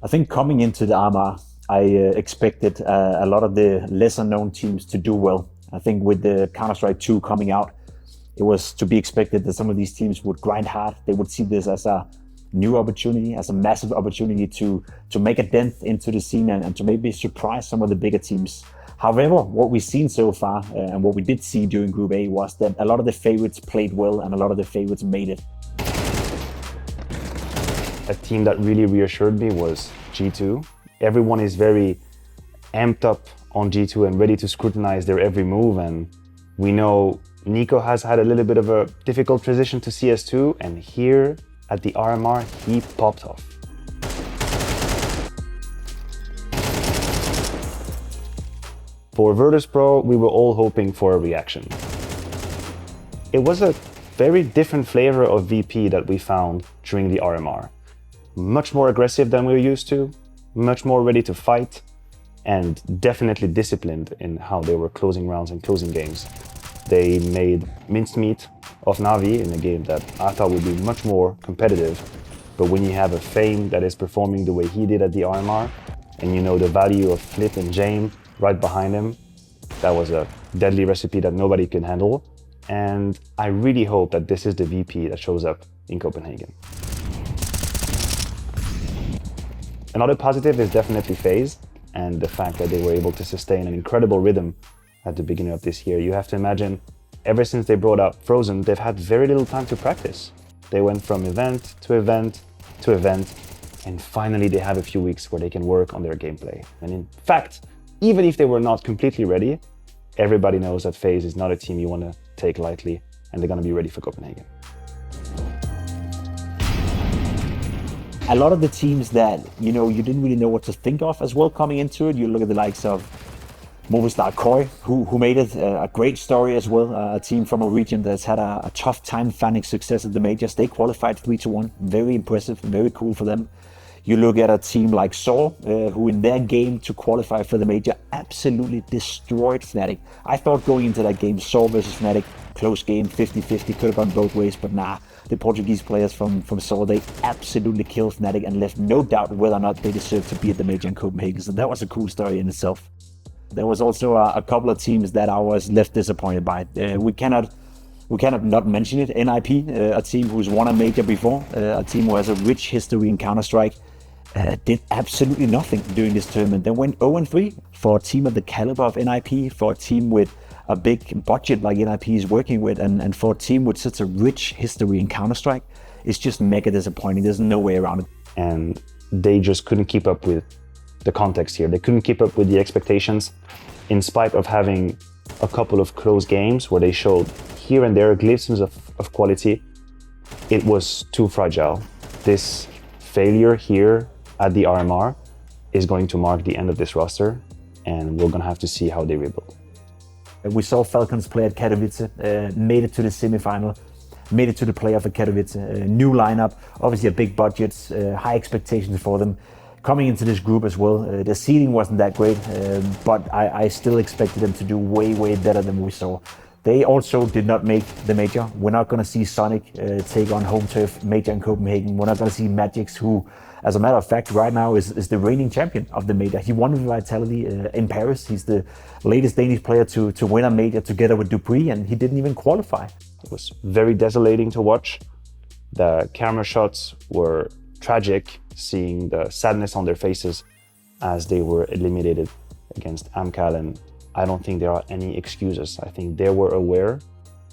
I think coming into the RMR, I expected a lot of the lesser known teams to do well. I think with the Counter-Strike 2 coming out, it was to be expected that some of these teams would grind hard. They would see this as a new opportunity, as a massive opportunity to make a dent into the scene and to maybe surprise some of the bigger teams. However, what we've seen so far and what we did see during Group A was that a lot of the favorites played well and a lot of the favorites made it. A team that really reassured me was G2. Everyone is very amped up on G2 and ready to scrutinize their every move, and we know Nico has had a little bit of a difficult transition to CS2, and here at the RMR he popped off. For Virtus.pro, we were all hoping for a reaction. It was a very different flavor of VP that we found during the RMR. Much more aggressive than we were used to, much more ready to fight, and definitely disciplined in how they were closing rounds and closing games. They made mincemeat of Na'Vi in a game that I thought would be much more competitive, but when you have a Fame that is performing the way he did at the RMR, and you know the value of Flip and Jame right behind him, that was a deadly recipe that nobody can handle, and I really hope that this is the VP that shows up in Copenhagen. Another positive is definitely FaZe, and the fact that they were able to sustain an incredible rhythm at the beginning of this year. You have to imagine, ever since they brought out Frozen, they've had very little time to practice. They went from event to event to event, and finally they have a few weeks where they can work on their gameplay. And in fact, even if they were not completely ready, everybody knows that FaZe is not a team you want to take lightly, and they're going to be ready for Copenhagen. A lot of the teams that, you didn't really know what to think of as well coming into it. You look at the likes of Movistar Koi, who made it a great story as well. A team from a region that's had a tough time finding success at the majors. They qualified 3-1. Very impressive, very cool for them. You look at a team like Saw, who in their game to qualify for the major absolutely destroyed Fnatic. I thought going into that game, Saw versus Fnatic, close game, 50-50, could have gone both ways, but nah. The Portuguese players from Saw, they absolutely killed Fnatic and left no doubt whether or not they deserved to be at the major in Copenhagen. So that was a cool story in itself. There was also a couple of teams that I was left disappointed by. We cannot not mention it. NIP, a team who's won a major before, a team who has a rich history in Counter-Strike, did absolutely nothing during this tournament. They went 0-3 for a team of the caliber of NIP, for a team with a big budget like NIP is working with, and for a team with such a rich history in Counter-Strike. It's just mega disappointing. There's no way around it. And they just couldn't keep up with the context here. They couldn't keep up with the expectations, in spite of having a couple of close games where they showed here and there glimpses of quality. It was too fragile. This failure here at the RMR is going to mark the end of this roster, and we're going to have to see how they rebuild. We saw Falcons play at Katowice, made it to the semifinal, made it to the playoff at Katowice. New lineup, obviously a big budget, high expectations for them. Coming into this group as well, the seeding wasn't that great, but I still expected them to do way better than we saw. They also did not make the major. We're not going to see Sonic take on home turf major in Copenhagen. We're not going to see Magix, who, as a matter of fact, right now is the reigning champion of the major. He won with Vitality in Paris. He's the latest Danish player to win a major together with Dupree, and he didn't even qualify. It was very desolating to watch. The camera shots were tragic, seeing the sadness on their faces as they were eliminated against Amcal, and I don't think there are any excuses. I think they were aware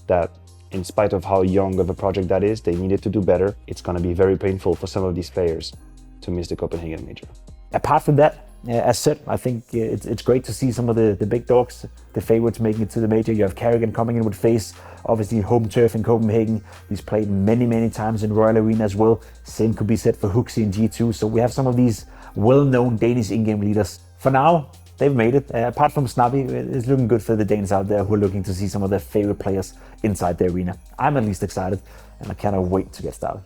that in spite of how young of a project that is, they needed to do better. It's going to be very painful for some of these players to miss the Copenhagen major. Apart from that, as said, I think it's great to see some of the big dogs, the favorites, making it to the major. You have Carrigan coming in with FaZe, obviously home turf in Copenhagen. He's played many times in Royal Arena as well. Same could be said for Huxi in G2. So we have some of these well-known Danish in-game leaders. For now, they've made it. Apart from Snappy, it's looking good for the Danes out there who are looking to see some of their favorite players inside the arena. I'm at least excited, and I cannot wait to get started.